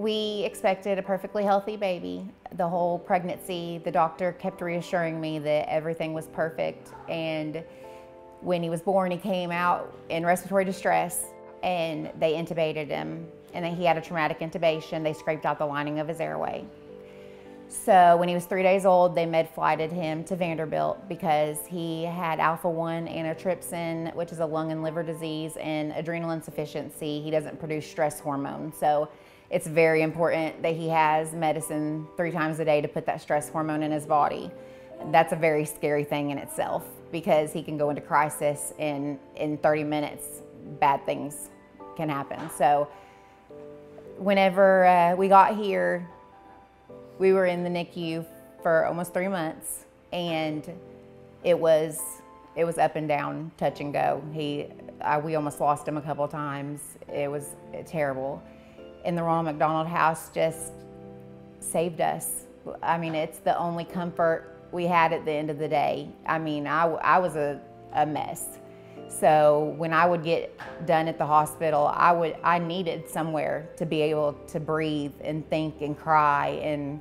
We expected a perfectly healthy baby. The whole pregnancy, the doctor kept reassuring me that everything was perfect. And when he was born, he came out in respiratory distress and they intubated him. And then he had a traumatic intubation. They scraped out the lining of his airway. So when he was 3 days old, they med-flighted him to Vanderbilt because he had alpha-1 antitrypsin, which is a lung and liver disease, and adrenal insufficiency. He doesn't produce stress hormone. So it's very important that he has medicine 3 times a day to put that stress hormone in his body. That's a very scary thing in itself because he can go into crisis and in 30 minutes, bad things can happen. So whenever we got here, we were in the NICU for almost 3 months, and it was up and down, touch and go. We almost lost him a couple of times. It was terrible. And the Ronald McDonald House just saved us. I mean, it's the only comfort we had at the end of the day. I mean, I was a mess. So when I would get done at the hospital, I needed somewhere to be able to breathe and think and cry, and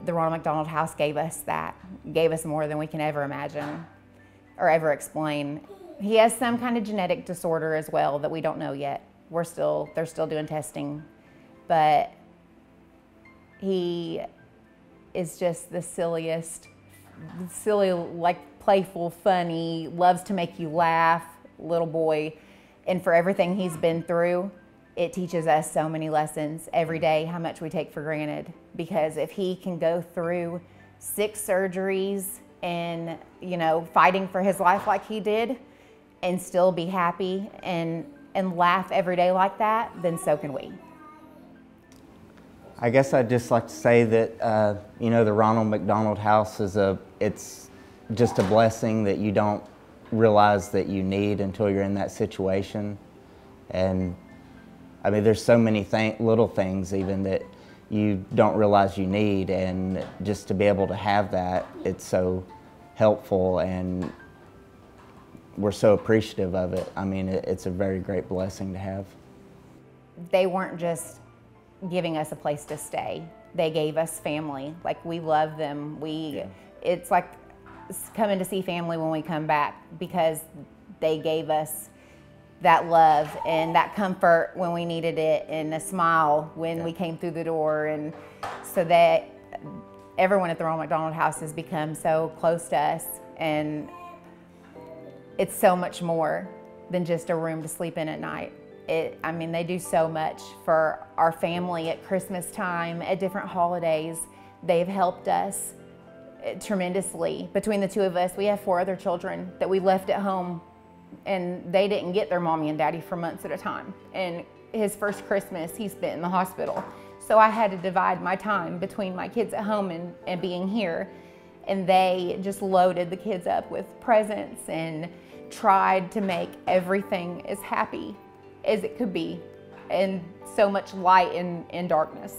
the Ronald McDonald House gave us that, gave us more than we can ever imagine or ever explain. He has some kind of genetic disorder as well that we don't know yet. They're still doing testing, but he is just the silliest, silly, like playful, funny, loves to make you laugh little boy. And for everything he's been through, it teaches us so many lessons every day, how much we take for granted. Because if he can go through 6 surgeries and, you know, fighting for his life like he did and still be happy and laugh every day like that, then so can we. I guess I'd just like to say that, you know, the Ronald McDonald House it's just a blessing that you don't realize that you need until you're in that situation. And I mean, there's so many little things even that you don't realize you need, and just to be able to have that, it's so helpful, and we're so appreciative of it. I mean, it's a very great blessing to have. They weren't just giving us a place to stay. They gave us family. Like, we love them. It's like coming to see family when we come back, because they gave us that love and that comfort when we needed it, and a smile when we came through the door. And so that everyone at the Ronald McDonald House has become so close to us, and it's so much more than just a room to sleep in at night. I mean, they do so much for our family at Christmas time, at different holidays. They've helped us tremendously. Between the 2 of us, we have 4 other children that we left at home, and they didn't get their mommy and daddy for months at a time. And his first Christmas, he spent in the hospital. So I had to divide my time between my kids at home and being here. And they just loaded the kids up with presents and tried to make everything as happy as it could be, and so much light in darkness.